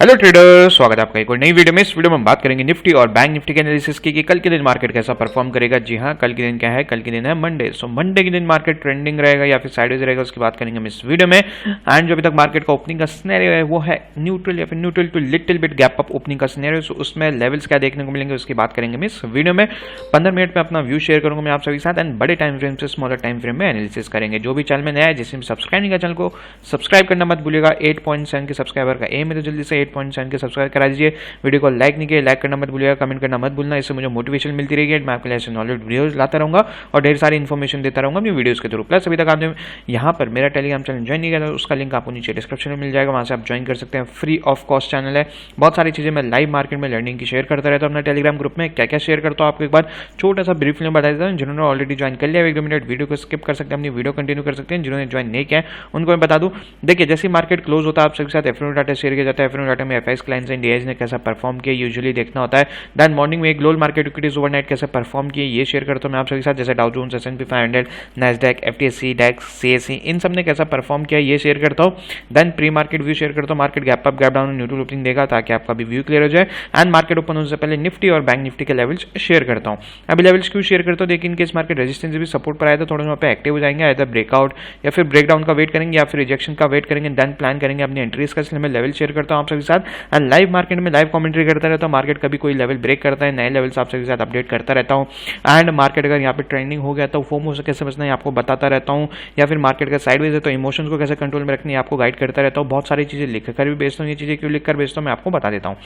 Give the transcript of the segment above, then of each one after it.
Hello trader, स्वागत है आपका एक और नई वीडियो में। इस वीडियो में हम बात करेंगे निफ्टी और बैंक निफ्टी के एनालिसिस की कि कल के दिन मार्केट कैसा परफॉर्म करेगा। जी हाँ, कल के दिन क्या है? कल के दिन है मंडे। सो मंडे के दिन मार्केट ट्रेंडिंग रहेगा या फिर साइडवेज रहेगा, उसकी बात करेंगे हम इस वीडियो में। एंड जो अभी तक मार्केट का ओपनिंग का सिनेरियो है वो है न्यूट्रल या फिर neutral to little bit gap up opening का सिनेरियो। सो उसमें लेवल्स क्या देखने को मिलेंगे उसकी बात करेंगे हम इस वीडियो में। 15 मिनट में अपना व्यू शेयर करूंगा मैं आप सभी के साथ एंड बड़े टाइम फ्रेम से स्मॉलर टाइम फ्रेम में एनालिसिस करेंगे। जो भी चैनल में नया है, जिसने भी सब्सक्राइब नहीं किया चैनल को सब्सक्राइब करना मत भूलिएगा। 8.7 के सब्सक्राइबर का एम है, तो जल्दी से 8.7 के सब्सक्राइब करा दीजिए। वीडियो को लाइक नहीं किया, लाइक करना मत भूलिएगा, कमेंट करना मत भूलना, इससे मुझे मोटिवेशन मिलती रहेगी। मैं आपके लिए ऐसे नॉलेज वीडियोस लाता रहूंगा और ढेर सारी इन्फॉर्मेशन देता रहूंगा अपनी वीडियोस के थ्रू। प्लस अभी तक आपने यहाँ पर मेरा टेलीग्राम चैनल ज्वाइन नहीं किया था, उसका लिंक आपको नीचे डिस्क्रिप्शन में मिल जाएगा, वहाँ से आप ज्वाइन कर सकते हैं। फ्री ऑफ कॉस्ट चैनल है। बहुत सारी चीज़ें मैं लाइव मार्केट में लर्निंग की शेयर करता रहता हूँ अपना टेलीग्राम ग्रुप में। क्या क्या शेयर करता हूँ आपको एक बार छोटा सा ब्रीफली बता देता हूँ। जिन्होंने ऑलरेडी ज्वाइन कर लिया 1-2 मिनट वीडियो को स्किप कर सकते हैं, अपनी वीडियो कंटिन्यू कर सकते हैं। जिन्होंने ज्वाइन नहीं किया उनको मैं बता दूँ, देखिए जैसे मार्केट क्लोज होता है आप सबके साथ एफएनओ डाटा शेयर किया जाता है। एफएनओ डाटा में एफआईएस क्लाइंट्स एंड डीआईज ने कैसा परफॉर्म किया यूजुअली देखना होता है। देन मॉर्निंग में ग्लोबल मार्केट इक्विटीज ओवरनाइट कैसे परफॉर्म किए ये शेयर करता हूं मैं आप सभी के साथ। जैसे Dow Jones, S&P 500, Nasdaq, FTSE, DAX, CSE, इन सब ने कैसा परफॉर्म किया ये शेयर करता हूं। Then pre market view share करता हूं। Market gap up gap down neutral opening देगा ताकि आपका भी व्यू क्लियर हो जाए। एंड मार्केट ओपन होने से पहले निफ्टी और बैंक निफ्टी के लेवल्स शेयर करता हूं। अभी लेवल्स क्यों शेयर करता हूं? देखिए इनकेस मार्केट रेजिस्टेंस भी सपोर्ट पर आया तो थोड़ा वहाँ पे एक्टिव हो जाएंगे, आइदर ब्रेकआउट या फिर ब्रेकडाउन का वेट करेंगे या फिर रिजेक्शन का वेट करेंगे। देन प्लान करेंगे अपनी एंट्रीज का, इसलिए मैं लेवल शेयर करता हूं आप सभी साथ। एंड लाइव मार्केट में लाइव कमेंट्री करता रहता हूं। मार्केट कभी कोई लेवल ब्रेक करता है, नए लेवल्स आप सभी के साथ अपडेट करता रहता हूं। एंड मार्केट अगर यहाँ पे ट्रेंडिंग हो गया तो फोमो से कैसे बचना है आपको बताता रहता हूँ, या फिर मार्केट का साइडवेज है तो इमोशंस को कैसे कंट्रोल में रखनी है आपको गाइड करता रहता हूँ। बहुत सारी चीज़ें लिख कर भी बेचता हूँ, ये चीज़ें क्यों लिख कर बेचता हूँ मैं आपको बता देता हूँ।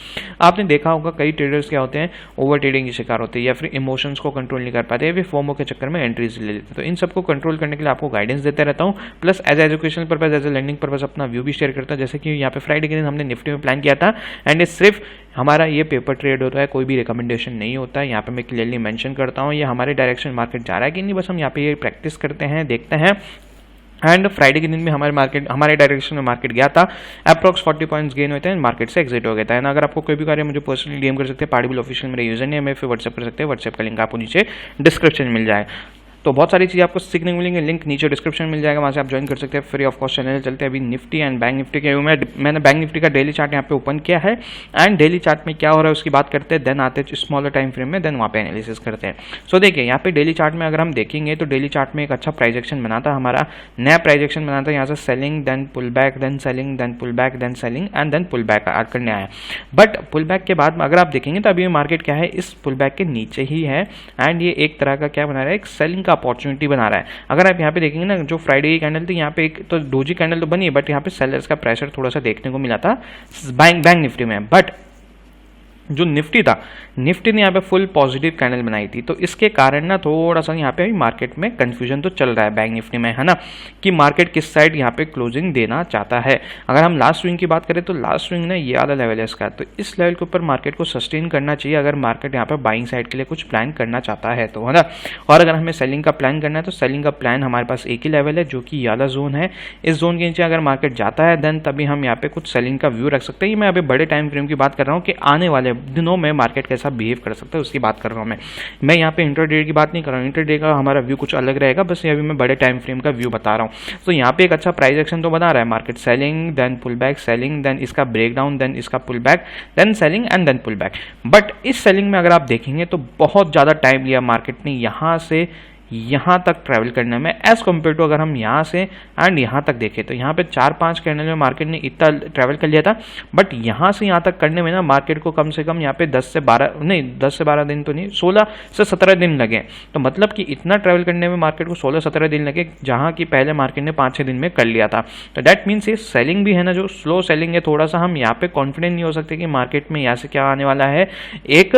आपने देखा होगा कई ट्रेडर्स क्या होते हैं, ओवर ट्रेडिंग के शिकार होते हैं या फिर इमोशंस को कंट्रोल नहीं कर पाते या फिर फोमो के चक्कर में एंट्रीज ले लेते हैं। तो इन सबको कंट्रोल करने के लिए आपको गाइडेंस देता रहता हूँ। Plus as educational purpose, as a learning purpose अपना व्यू भी शेयर करता है। जैसे कि यहाँ पे फ्राइडे के दिन हमने निफ्टी में प्लान किया था एंड सिर्फ हमारा ये पेपर ट्रेड होता है, कोई भी रिकमेंडेशन नहीं होता है। यहाँ पे मैं क्लियरली मेंशन करता हूँ ये हमारे डायरेक्शन मार्केट जा रहा है कि नहीं, बस हम यहाँ पे ये प्रैक्टिस करते हैं, देखते हैं। एंड फ्राइडे के दिन भी हमारे डायरेक्शन में मार्केट गया था, अप्रॉक्स 40 पॉइंट्स गेन हुए थे, मार्केट से एग्जिट हो गया था। अगर आपको कोई भी कार्य मुझे पर्सनली डीएम कर सकते हैं, पार्टिबल ऑफिशियल मेरे यूजर नेम है, फिर व्हाट्सएप कर सकते हैं। व्हाट्सएप का लिंक आपको नीचे डिस्क्रिप्शन में मिल जाए। तो बहुत सारी चीज़ आपको सीखने को मिलेंगे, लिंक नीचे डिस्क्रिप्शन में मिल जाएगा, वहाँ से आप ज्वाइन कर सकते हैं। फ्री ऑफ कॉस्ट चैनल चलते हैं अभी निफ्टी एंड बैंक निफ्टी के। मैंने बैंक निफ्टी का डेली चार्ट यहाँ पे ओपन किया है एंड डेली चार्ट में क्या हो रहा है उसकी बात करते हैं। देन आते हैं स्मॉलर टाइम फ्रेम में, देन वहाँ पे एनालिसिस करते हैं। सो देखिए यहाँ पे डेली चार्ट में अगर हम देखेंगे तो डेली चार्ट में एक अच्छा प्राइस एक्शन बना था, हमारा नया प्राइस एक्शन बना था। यहाँ से selling, then pull back, then selling, then pull back, then selling and then pull back करने आया। बट पुल बैक के बाद अगर आप देखेंगे तो अभी मार्केट क्या है, इस पुल बैक के नीचे ही है एंड ये एक तरह का क्या बना रहा है, एक सेलिंग का अपॉर्चुनिटी बना रहा है। अगर आप यहाँ पे देखेंगे ना, जो फ्राइडे की कैंडल थी यहाँ पे एक तो डोजी कैंडल तो बनी है, बट यहाँ पे सेलर्स का प्रेशर थोड़ा सा देखने को मिला था बैंक निफ्टी में। बट जो निफ्टी था, निफ्टी ने यहाँ पे फुल पॉजिटिव कैंडल बनाई थी, तो इसके कारण ना थोड़ा सा यहाँ पे मार्केट में कंफ्यूजन तो चल रहा है बैंक निफ्टी में, है ना, कि मार्केट किस साइड यहाँ पे क्लोजिंग देना चाहता है। अगर हम लास्ट स्विंग की बात करें तो लास्ट स्विंग ना ये वाला लेवल है इसका, तो इस लेवल के ऊपर मार्केट को सस्टेन करना चाहिए अगर मार्केट यहाँ पे बाइंग साइड के लिए कुछ प्लान करना चाहता है तो, है ना। और अगर हमें सेलिंग का प्लान करना है तो सेलिंग का प्लान हमारे पास एक ही लेवल है जो कि ये वाला जोन है। इस जोन के नीचे अगर मार्केट जाता है देन तभी हम यहाँ पे कुछ सेलिंग का व्यू रख सकते हैं। मैं अभी बड़े टाइम फ्रेम की बात कर रहा हूँ कि आने वाले दिनों में मार्केट कैसा बिहेव कर सकता है उसकी बात कर रहा हूँ मैं यहाँ पे इंटरडे की बात नहीं कर रहा हूँ। इंटरडे का हमारा व्यू कुछ अलग रहेगा, बस ये अभी मैं बड़े टाइम फ्रेम का व्यू बता रहा हूँ। तो यहाँ पे एक अच्छा प्राइस एक्शन तो बना रहा है market, selling then pull back, selling then इसका ब्रेकडाउन, देन इसका pull back, then selling and then pull back. But इस सेलिंग में अगर आप देखेंगे तो बहुत ज़्यादा टाइम लिया मार्केट ने यहाँ से यहाँ तक ट्रैवल करने में, एज कम्पेयर टू अगर हम यहाँ से एंड यहाँ तक देखें तो यहाँ पे 4-5 कैंडल में मार्केट ने इतना ट्रैवल कर लिया था। बट यहाँ से यहाँ तक करने में ना मार्केट को कम से कम यहाँ पे 10 से 12 दिन तो नहीं, 16 से 17 दिन लगे। तो मतलब कि इतना ट्रैवल करने में मार्केट को 16-17 दिन लगे, जहाँ की पहले मार्केट ने 5-6 दिन में कर लिया था। तो दैट मीन्स ये सेलिंग भी है ना, जो स्लो सेलिंग है, थोड़ा सा हम यहाँ पे कॉन्फिडेंट नहीं हो सकते कि मार्केट में यहाँ से क्या आने वाला है, एक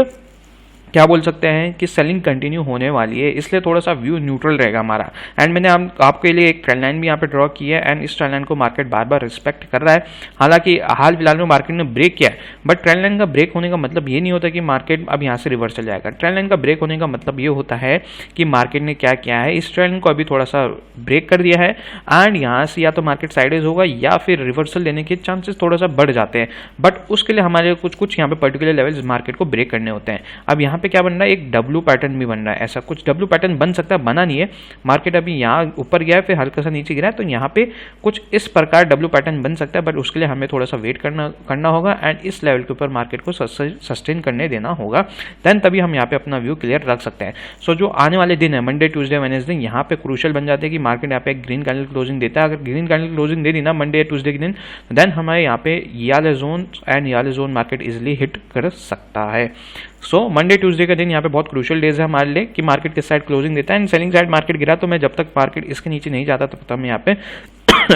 क्या बोल सकते हैं कि सेलिंग कंटिन्यू होने वाली है, इसलिए थोड़ा सा व्यू न्यूट्रल रहेगा हमारा। एंड मैंने आपके लिए एक ट्रेंड लाइन भी यहाँ पे ड्रॉ की है एंड इस ट्रेंड लाइन को मार्केट बार बार रिस्पेक्ट कर रहा है। हालांकि हाल फिलहाल में मार्केट ने ब्रेक किया है, बट ट्रेंड लाइन का ब्रेक होने का मतलब ये नहीं होता कि मार्केट अब यहाँ से रिवर्स चल जाएगा। ट्रेंड लाइन का ब्रेक होने का मतलब ये होता है कि मार्केट ने क्या किया है, इस ट्रेंड को अभी थोड़ा सा ब्रेक कर दिया है एंड यहाँ से या तो मार्केट साइडेज होगा या फिर रिवर्सल लेने के चांसेस थोड़ा सा बढ़ जाते हैं। बट उसके लिए हमारे कुछ यहाँ पे पर्टिकुलर लेवल्स मार्केट को ब्रेक करने होते हैं। अब यहाँ यहाँ पे क्या बन रहा है, एक डब्ल्यू पैटर्न भी बन रहा है, ऐसा कुछ डब्ल्यू पैटर्न बन सकता है, बना नहीं है। मार्केट अभी यहाँ ऊपर गया है, फिर हल्का सा नीचे गिरा है, तो यहाँ पे कुछ इस प्रकार डब्ल्यू पैटर्न बन सकता है, बट उसके लिए हमें थोड़ा सा वेट करना होगा एंड इस लेवल के ऊपर मार्केट को सस्टेन करने देना होगा, देन तभी हम यहाँ पे अपना व्यू क्लियर रख सकते हैं। सो जो आने वाले दिन है मंडे, ट्यूसडे, वेडनेसडे, यहाँ पे क्रूशियल बन जाते हैं कि मार्केट यहाँ पे एक ग्रीन कैंडल क्लोजिंग देता है। अगर ग्रीन कैंडल क्लोजिंग दे दी ना मंडे या ट्यूसडे के दिन, देन हमारे यहाँ पे ये वाले जोन एंड ये वाले जोन मार्केट इजिली हिट कर सकता है। सो मंडे ट्यूसडे का दिन यहाँ पे बहुत क्रूशियल डेज है हमारे लिए कि मार्केट किस साइड क्लोजिंग देता है। एंड सेलिंग साइड मार्केट गिरा तो मैं जब तक मार्केट इसके नीचे नहीं जाता तब तक मैं यहाँ पे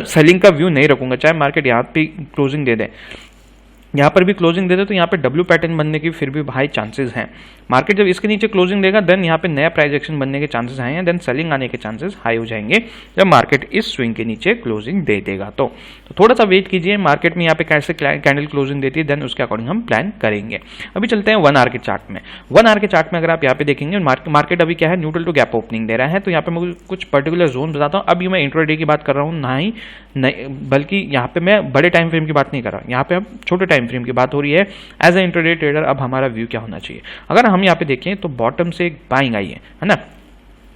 सेलिंग का व्यू नहीं रखूंगा, चाहे मार्केट यहाँ पे क्लोजिंग दे दे। यहाँ पर भी क्लोजिंग दे दे तो यहाँ पे डब्ल्यू पैटर्न बनने की फिर भी हाई चांसेस हैं। मार्केट जब इसके नीचे क्लोजिंग देगा देन यहाँ पे नया प्राइस एक्शन बनने के चांसेस हाई हैं, देन सेलिंग आने के चांसेस हाई हो जाएंगे जब मार्केट इस स्विंग के नीचे क्लोजिंग दे देगा। तो थोड़ा सा वेट कीजिए, मार्केट में यहाँ पे कैसे कैंडल क्लोजिंग देती है, देन उसके अकॉर्डिंग हम प्लान करेंगे। अभी चलते हैं 1 आवर के चार्ट में। 1 आवर के चार्ट में अगर आप यहाँ पे देखेंगे मार्केट अभी क्या है, न्यूट्रल टू गैप ओपनिंग दे रहा है। तो यहाँ पे मैं कुछ पर्टिकुलर जोन बताता हूँ। अभी मैं इंट्राडे की बात कर रहा हूँ, ना ही बल्कि यहाँ पे मैं बड़े टाइम फ्रेम की बात नहीं कर रहा, यहाँ पे अब छोटे टाइम फ्रेम की बात हो रही है। एज ए इंट्राडे ट्रेडर अब हमारा व्यू क्या होना चाहिए, अगर हम यहाँ पे देखें तो बॉटम से एक बाइंग आई है ना,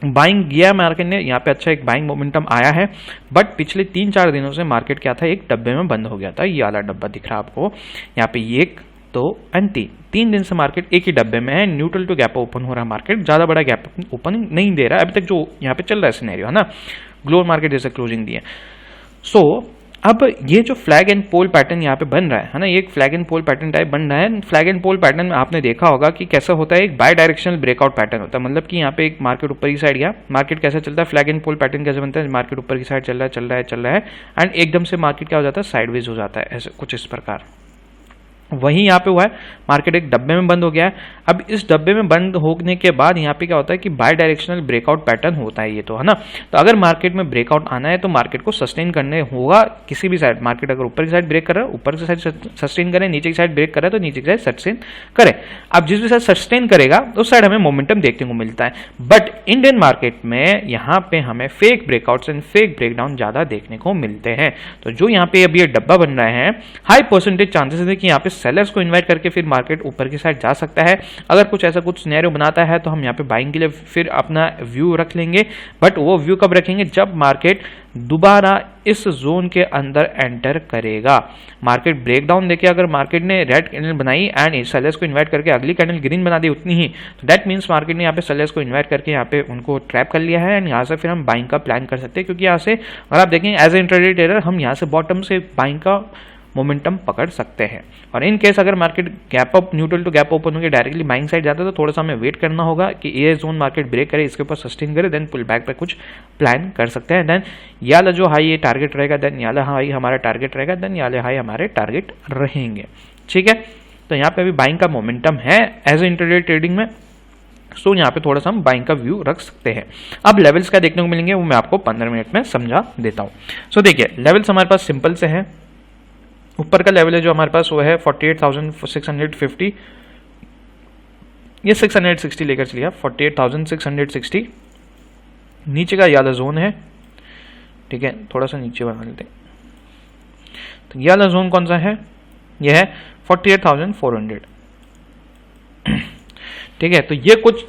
बाइंग गया मार्केट ने, यहाँ पे अच्छा एक बाइंग मोमेंटम आया है, बट पिछले 3-4 दिनों से मार्केट क्या था, एक डब्बे में बंद हो गया था। ये वाला डब्बा दिख रहा है आपको यहाँ पे, ये 1, 2 एंड 3 दिन से मार्केट एक ही डब्बे में है। न्यूट्रल टू गैप ओपन हो रहा है, मार्केट ज्यादा बड़ा गैप ओपन नहीं दे रहा है अभी तक, जो यहाँ पे चल रहा है सिनेरियो है ना, ग्लोबल मार्केट जैसे क्लोजिंग दी है। सो अब ये जो फ्लैग एंड पोल पैटर्न यहाँ पे बन रहा है ना, ये एक flag and pole pattern type बन रहा है। फ्लैग एंड पोल पैटर्न में आपने देखा होगा कि कैसा होता है, एक बाय डायरेक्शनल ब्रेकआउट पैटर्न होता है। मतलब कि यहाँ पे एक मार्केट ऊपर की साइड गया, मार्केट कैसा चलता है, फ्लैग एंड पोल पैटर्न कैसे बनता है, मार्केट ऊपर की साइड चल रहा है एंड एकदम से मार्केट क्या हो जाता है, साइडवेज हो जाता है, ऐसे कुछ इस प्रकार। वही यहाँ पे हुआ है, मार्केट एक डब्बे में बंद हो गया है। अब इस डब्बे में बंद होने के बाद यहाँ पे क्या होता है कि बाय डायरेक्शनल ब्रेकआउट पैटर्न होता है ये, तो है ना। तो अगर मार्केट में ब्रेकआउट आना है तो मार्केट को सस्टेन करने होगा किसी भी साइड। मार्केट अगर ऊपर की साइड ब्रेक कर रहा है ऊपर की साइड सस्टेन करे, नीचे की साइड ब्रेक कर रहा है तो नीचे की साइड सस्टेन करे। अब जिस भी साइड सस्टेन करेगा उस साइड हमें मोमेंटम देखने को मिलता है। बट इंडियन मार्केट में यहाँ पे हमें fake breakouts and fake breakdown ज्यादा देखने को मिलते हैं। तो जो यहाँ पे अभी ये डब्बा बन रहा है, हाई परसेंटेज चांसेस है कि यहाँ पे सेलर्स को इन्वाइट करके फिर मार्केट ऊपर की साइड जा सकता है। अगर कुछ ऐसा कुछ सिनेरियो बनाता है तो हम यहाँ पे बाइंग के लिए फिर अपना व्यू रख लेंगे। बट वो व्यू कब रखेंगे, जब मार्केट दोबारा इस जोन के अंदर एंटर करेगा। मार्केट ब्रेकडाउन देके अगर मार्केट ने रेड कैंडल बनाई एंड सेलर्स को इन्वाइट करके अगली कैंडल ग्रीन बना दी उतनी ही, तो दैट मींस मार्केट ने यहाँ पे सेलर्स को इन्वाइट करके यहाँ पे उनको ट्रैप कर लिया है एंड यहाँ से फिर हम बाइंग का प्लान कर सकते हैं। क्योंकि यहाँ से अगर आप देखेंगे एज ए इंट्राडे ट्रेडर हम यहाँ से बॉटम से बाइंग का मोमेंटम पकड़ सकते हैं। और इन केस अगर market gap up neutral to gap open होकर डायरेक्टली बाइंग साइड जाता है तो थोड़ा सा हमें वेट करना होगा कि ये जोन मार्केट ब्रेक करे, इसके ऊपर सस्टेन करे, देन पुल बैक पे कुछ प्लान कर सकते हैं। देन याला जो हाई ये टारगेट रहेगा, देन याला हाई हमारा टारगेट रहेगा, देन याले हाई हमारे टारगेट रहेंगे। ठीक है, तो यहाँ पे अभी बाइंग का मोमेंटम है एज ए इंट्राडे ट्रेडिंग में। सो यहाँ पे थोड़ा सा हम बाइंग का व्यू रख सकते हैं। अब लेवल्स क्या देखने को मिलेंगे वो मैं आपको 15 मिनट में समझा देता हूँ। सो देखिए लेवल्स हमारे पास सिंपल से है। ऊपर का लेवल है जो हमारे पास वो है 48,650, ये 660 लेकर चलिए 48,660। नीचे का याला जोन है, ठीक है, थोड़ा सा नीचे बना लेते हैं। तो याला जोन कौन सा है, ये है 48,400। ठीक है, तो ये कुछ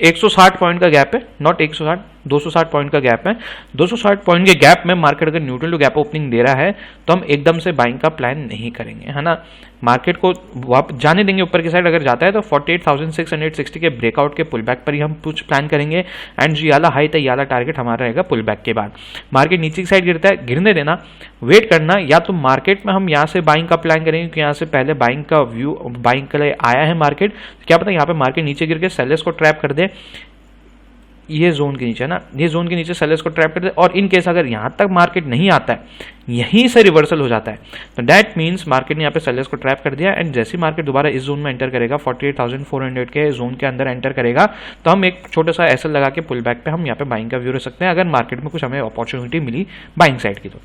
160 पॉइंट का गैप है, नॉट 160, 260 पॉइंट का गैप है। 260 पॉइंट के गैप में मार्केट अगर न्यूट्रल टू गैप ओपनिंग दे रहा है तो हम एकदम से बाइंग का प्लान नहीं करेंगे, है ना। मार्केट को जाने देंगे ऊपर की साइड, अगर जाता है तो 48,660 के ब्रेकआउट के पुल बैक पर ही हम कुछ प्लान करेंगे एंड जो याला हाई था याला टारगेट हमारा रहेगा पुल बैक के बाद। मार्केट नीचे की साइड गिरता है, गिरने देना, वेट करना, या तो मार्केट में हम यहाँ से बाइंग का प्लान करेंगे क्योंकि यहाँ से पहले बाइंग का व्यू बाइंग के लिए आया है मार्केट। क्या पता यहाँ पे मार्केट नीचे गिर के सेलर्स को ट्रैप कर दे, ये जोन के नीचे है ना, ये जोन के नीचे सेलर्स को ट्रैप कर दे। और इन केस अगर यहाँ तक मार्केट नहीं आता है, यहीं से रिवर्सल हो जाता है, तो दैट मींस मार्केट ने यहाँ पे सेलर्स को ट्रैप कर दिया एंड जैसे मार्केट दोबारा इस जोन में एंटर करेगा 48,400 के जोन के अंदर एंटर करेगा तो हम एक छोटा सा एसएल लगा के पुल बैक पे हम यहाँ पे बाइंग का व्यू रख सकते हैं अगर मार्केट में कुछ हमें अपॉर्चुनिटी मिली बाइंग साइड की। तो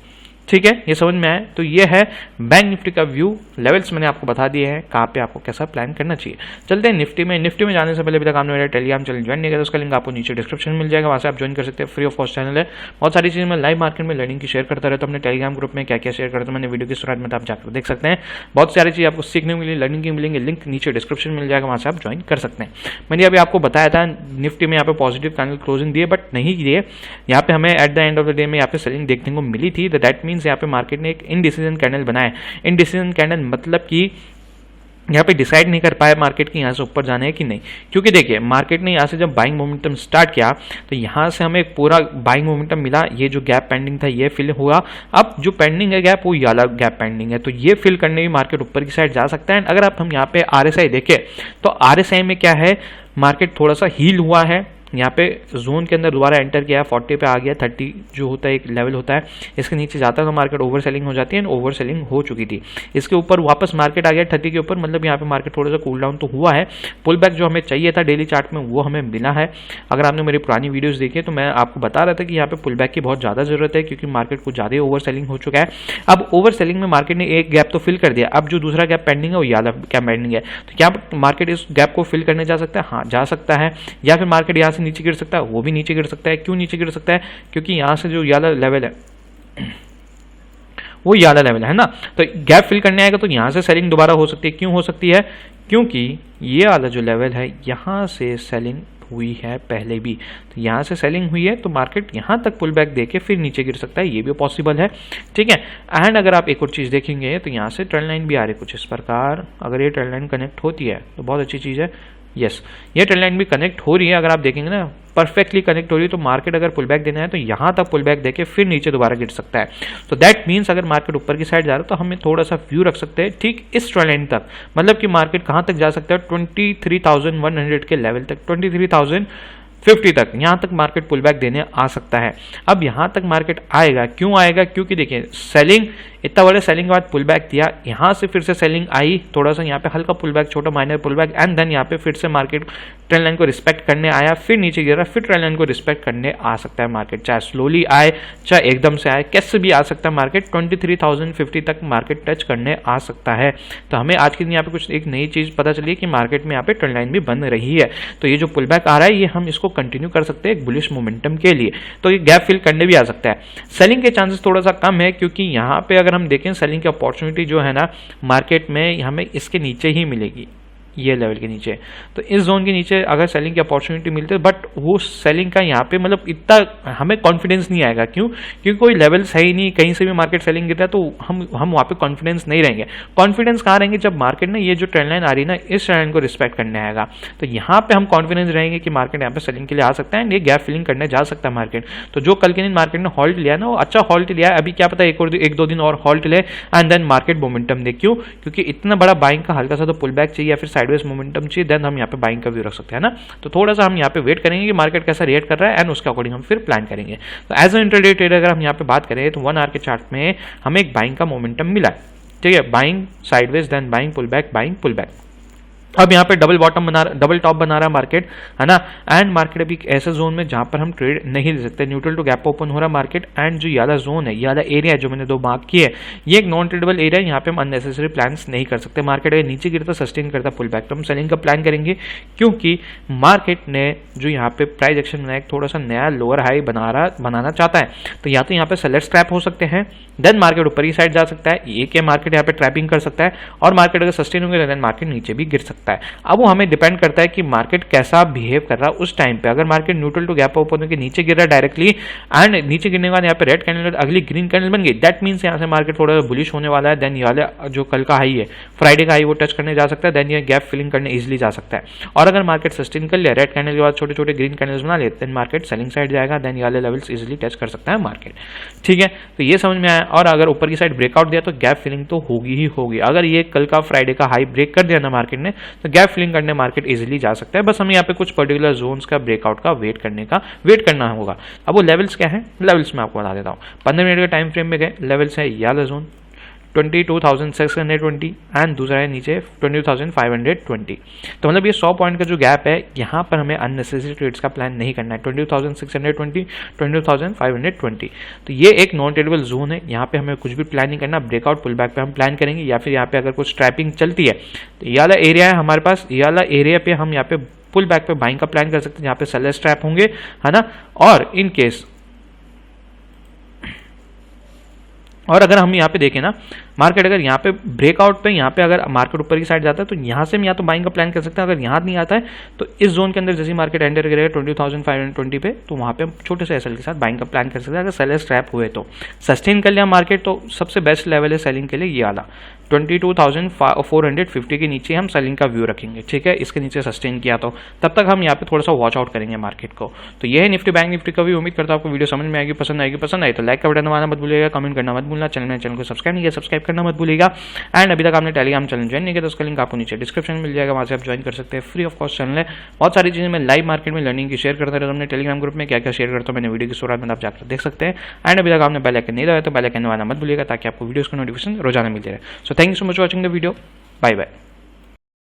ठीक है, ये समझ में आया। तो ये है बैंक निफ्टी का व्यू, लेवल्स मैंने आपको बता दिए हैं, कहाँ पे आपको कैसा प्लान करना चाहिए। चलते हैं निफ्टी में। निफ्टी में जाने से पहले अभी तक आपने मेरा टेलीग्राम चैनल ज्वाइन नहीं किया तो उसका लिंक आपको नीचे डिस्क्रिप्शन में मिल जाएगा, वहाँ से आप ज्वाइन कर सकते हैं। फ्री ऑफ कॉस्ट चैनल है, बहुत सारी चीज़ें मैं लाइव मार्केट में लर्निंग की शेयर करता रहता हूँ। अपने टेलीग्राम ग्रुप में क्या क्या शेयर करता हूँ मैंने वीडियो की शुरुआत में, तो आप जाकर देख सकते हैं। बहुत सारी चीज़ आपको सीखने को मिली, लर्निंग की मिलेंगे, लिंक नीचे डिस्क्रिप्शन में मिल जाएगा, वहाँ से आप ज्वाइन कर सकते हैं। मैंने अभी आपको बताया था निफ्टी में यहाँ पे पॉजिटिव कैंडल क्लोजिंग दिए बट नहीं दिए, यहाँ पे हमें at the end of the day में यहाँ पे सेलिंग देखने को मिली थी। तो दैट मीन्स यहाँ पे मार्केट ने एक इनडिसीजन कैंडल बनाया। इनडिसीजन कैंडल मतलब कि यहाँ पे डिसाइड नहीं कर पाया मार्केट की यहाँ से ऊपर जाना है कि नहीं, क्योंकि देखिए मार्केट ने यहाँ से जब बाइंग मोमेंटम स्टार्ट किया तो यहाँ से हमें एक पूरा बाइंग मोमेंटम मिला। ये जो गैप पेंडिंग था ये फिल हुआ। अब जो पेंडिंग है गैप वो ये वाला गैप पेंडिंग है, तो ये फिल करने भी मार्केट ऊपर की साइड जा सकता है। अगर आप हम यहाँ पे RSI देखें तो RSI में क्या है, मार्केट थोड़ा सा हील हुआ है, यहाँ पे जोन के अंदर दोबारा एंटर किया, 40 पे आ गया। 30 जो होता है एक लेवल होता है, इसके नीचे जाता है तो मार्केट ओवर सेलिंग हो जाती है, एंड ओवर सेलिंग हो चुकी थी। इसके ऊपर वापस मार्केट आ गया 30 के ऊपर, मतलब यहाँ पे मार्केट थोड़ा सा कूल डाउन तो हुआ है। पुल बैक जो हमें चाहिए था डेली चार्ट में वो हमें मिला है। अगर आपने मेरी पुरानी वीडियोज़ देखी तो मैं आपको बता रहा था कि यहाँ पे पुल बैक की बहुत ज़्यादा जरूरत है, क्योंकि मार्केट कुछ ज़्यादा ओवर सेलिंग हो चुका है। अब ओवर सेलिंग में मार्केट ने एक गैप तो फिल कर दिया, अब जो दूसरा गैप पेंडिंग है वो वाला गैप पेंडिंग है। तो क्या मार्केट इस गैप को फिल करने जा सकता है? हाँ, जा सकता है। या फिर मार्केट यहाँ से नीचे गिर सकता है, वो भी नीचे गिर सकता है। क्यों नीचे गिर सकता है? क्योंकि यहाँ से जो वाला लेवल है वो वाला लेवल है ना, तो गैप फिल करने आएगा तो यहाँ से सेलिंग दोबारा हो सकती है। क्यों हो सकती है? क्योंकि ये वाला जो लेवल है यहाँ से सेलिंग हुई है पहले भी, तो यहाँ से सेलिंग हुई है तो मार्केट यहाँ तक पुल बैक देके फिर नीचे गिर सकता है, ये भी पॉसिबल है। ठीक है, एंड अगर आप एक और चीज़ देखेंगे तो यहाँ से ट्रेंड लाइन भी आ रही है कुछ इस प्रकार। अगर ये ट्रेंड लाइन कनेक्ट होती है तो बहुत अच्छी चीज़ है। यस, ये ट्रेंड लाइन भी कनेक्ट हो रही है, अगर आप देखेंगे ना परफेक्टली कनेक्ट हो रही है, तो मार्केट अगर पुल बैक देना है तो यहाँ तक पुल बैक देके फिर नीचे दोबारा गिर सकता है। तो दैट मीन्स अगर मार्केट ऊपर की साइड जा रहा है तो हमें थोड़ा सा व्यू रख सकते हैं ठीक इस ट्रेंड लाइन तक, मतलब कि मार्केट कहाँ तक जा सकता है, 23,100 के लेवल तक, 23,050 तक, यहाँ तक मार्केट पुल बैक देने आ सकता है। अब यहाँ तक मार्केट आएगा, क्यों आएगा? क्योंकि देखिए सेलिंग इतना बड़े सेलिंग के बाद पुल बैक दिया, यहाँ से फिर से सेलिंग आई, थोड़ा सा यहाँ पे हल्का पुल बैक, छोटा minor pull back, and then यहाँ पे फिर से मार्केट ट्रेंड लाइन को रिस्पेक्ट करने आया, फिर नीचे गिरा, फिर ट्रेंड लाइन को रिस्पेक्ट करने आ सकता है मार्केट, चाहे स्लोली आए चाहे एकदम से आए, कैसे भी आ सकता है मार्केट। 23,050 तक मार्केट टच करने आ सकता है। तो हमें आज के दिन यहाँ पे कुछ एक नई चीज पता चली है कि मार्केट में यहाँ पे ट्रेंड लाइन भी बन रही है। तो ये जो पुल बैक आ रहा है ये हम इसको कंटिन्यू कर सकते हैं एक बुलिश मोमेंटम के लिए, तो ये गैप फिल करने भी आ सकता है। सेलिंग के चांसेस थोड़ा सा कम है, क्योंकि यहाँ पे अगर हम देखें सेलिंग की अपॉर्चुनिटी जो है ना मार्केट में हमें इसके नीचे ही मिलेगी, ये लेवल के नीचे। तो इस जोन के नीचे अगर सेलिंग की अपॉर्चुनिटी मिलती है, बट वो सेलिंग का यहाँ पे मतलब इतना हमें कॉन्फिडेंस नहीं आएगा। क्यों? क्योंकि कोई लेवल सही नहीं, कहीं से भी मार्केट सेलिंग गिरता है तो हम वहाँ पे कॉन्फिडेंस नहीं रहेंगे। कॉन्फिडेंस कहाँ रहेंगे? जब मार्केट ने ये जो ट्रेंड लाइन आ रही है ना, इस ट्रेंड लाइन को रिस्पेक्ट करने आएगा, तो यहाँ पे हम कॉन्फिडेंस रहेंगे कि मार्केट यहाँ पे सेलिंग के लिए आ सकता है एंड ये गैप फिलिंग करने जा सकता है मार्केट। तो जो कल के दिन मार्केट ने हॉल्ट लिया ना, वो अच्छा हॉल्ट लिया है। अभी क्या पता एक दो दिन और हॉल्ट ले एंड देन मार्केट मोमेंटम दे। क्यों? क्योंकि इतना बड़ा बाइंग का हल्का सा तो पुल बैक चाहिए या फिर साइडवेज मोमेंटम चाहिए, देन हम यहाँ पे बाइंग का व्यू रख सकते हैं ना। तो थोड़ा सा हम यहाँ पे वेट करेंगे कि मार्केट कैसा रिएक्ट कर रहा है एंड उसके अकॉर्डिंग हम फिर प्लान करेंगे। तो एज अ इंट्राडे ट्रेडर अगर हम यहाँ पे बात करें तो 1 आवर के चार्ट में हमें एक बाइंग का मोमेंटम मिला है। ठीक है, buying sideways, then buying pull back, buying pull back. अब यहाँ पे डबल टॉप बना रहा मार्केट, है ना। एंड मार्केट अभी एक ऐसे जोन में जहां पर हम ट्रेड नहीं ले सकते, न्यूट्रल टू गैप ओपन हो रहा मार्केट। एंड जो यादा जोन है, यादा एरिया है जो मैंने 2 मार्क किए, ये एक नॉन ट्रेडेबल एरिया है, यहाँ पे हम अननेसेसरी प्लान्स नहीं कर सकते। मार्केट अगर नीचे गिरता सस्टेन करता पुल बैक तो हम सेलिंग का प्लान करेंगे, क्योंकि मार्केट ने जो यहाँ पे प्राइस एक्शन बनाया थोड़ा सा नया लोअर हाई बनाना चाहता है। तो या तो यहाँ पे सेलर स्क्रैप हो सकते हैं, देन मार्केट ऊपर की साइड जा सकता है, एक मार्केट यहाँ पे ट्रैपिंग कर सकता है, और मार्केट अगर सस्टेन होंगे देन मार्केट नीचे भी गिर सकता है। अब वो हमें डिपेंड करता है कि मार्केट कैसा बिहेव कर रहा है उस टाइम पे। अगर market neutral to gap open के नीचे गिर रहा है डायरेक्टली, एंड नीचे गिरने के बाद यहाँ पे रेड कैंडल अगली ग्रीन कैंडल बन गई, दैट मीन्स यहाँ से मार्केट थोड़ा बुलिश होने वाला है। देन ये जो कल का हाई है, फ्राइडे का हाई, वो टच करने जा सकता है, देन ये गैप फिलिंग करने इजिली जा सकता है। और अगर मार्केट सस्टेन कर लिया, रेड कैंडल के बाद छोटे छोटे ग्रीन कैंडल्स बना ले, देन मार्केट सेलिंग साइड जाएगा, देन ये लेवल्स इजिली टच कर सकता है मार्केट। ठीक है, तो ये समझ में आया। और अगर ऊपर की साइड ब्रेकआउट दिया तो गैप फिलिंग तो होगी ही होगी। अगर ये कल का फ्राइडे का हाई ब्रेक कर दिया ना मार्केट ने, तो गैप फिलिंग करने मार्केट इजिली जा सकता है। बस हमें यहाँ पे कुछ पर्टिकुलर जोन्स का ब्रेकआउट का वेट करना होगा। अब वो लेवल्स क्या है, लेवल्स मैं आपको बता देता हूँ। 15 मिनट के टाइम फ्रेम में गए, लेवल्स है ये वाला जोन 22,620 एंड दूसरा है नीचे 22,520। तो मतलब ये 100 पॉइंट का जो गैप है यहाँ पर हमें अननेसेसरी ट्रेड्स का प्लान नहीं करना है। 22,620, 22,520, तो ये एक नॉन ट्रेडेबल जोन है, यहाँ पे हमें कुछ भी प्लान नहीं करना। ब्रेकआउट पुल बैक पे हम प्लान करेंगे, या फिर यहाँ पे अगर कुछ ट्रैपिंग चलती है तो ये वाला एरिया है हमारे पास, ये वाला एरिया पे हम यहाँ पे पुल बैक पे बाइंग का प्लान कर सकते हैं, यहाँ पे सेलर्स ट्रैप होंगे, है ना। और इन केस और अगर हम यहाँ पे देखें ना, मार्केट अगर यहाँ पे ब्रेकआउट पे यहाँ पे अगर मार्केट ऊपर की साइड जाता है तो यहाँ से हम या तो बाइंग का प्लान कर सकते हैं। अगर यहाँ नहीं आता है तो इस जोन के अंदर जैसे मार्केट एंटर करेगा 20,520 पे, तो वहाँ पे हम छोटे से एसएल के साथ बाइंग का प्लान कर सकते हैं। अगर सेलर्स ट्रैप हुए तो सस्टेन कर लिया मार्केट, तो सबसे बेस्ट लेवल है सेलिंग के लिए ये वाला 22,450 के नीचे हम सेलिंग का व्यू रखेंगे, ठीक है। इसके नीचे सस्टेन किया तो तब तक हम यहाँ पे थोड़ा सा वॉच आउट करेंगे मार्केट को। तो ये है निफ्टी बैंक निफ्टी का भी। उम्मीद करता हूँ आपको वीडियो समझ में आएगी, पसंद आएगी। पसंद आई तो लाइक का बटन दबाना मत भूलिएगा, कमेंट करना मत भूलना, चैनल को सब्सक्राइब नहीं किया सब्सक्राइब करना मत भूलिएगा। एंड अभी तक आपने टेलीग्राम चैनल ज्वाइन नहीं किया तो उसका लिंक आपको नीचे डिस्क्रिप्शन में मिल जाएगा, वहाँ से आप ज्वाइन कर सकते हैं। फ्री ऑफ कॉस्ट चैनल है, बहुत सारी चीज़ें मैं लाइव मार्केट में लर्निंग की शेयर करता रहता हूँ अपने टेलीग्राम ग्रुप में। क्या क्या शेयर करता हूँ मैंने वीडियो की शुरुआत में आप जाकर देख सकते हैं। एंड अभी तक आपने बेल आइकन नहीं दबाया तो बेल आइकन दबाना मत भूलिएगा, ताकि आपको वीडियोस का नोटिफिकेशन रोजाना मिलते रहे। So thank you so much watching the video, bye bye.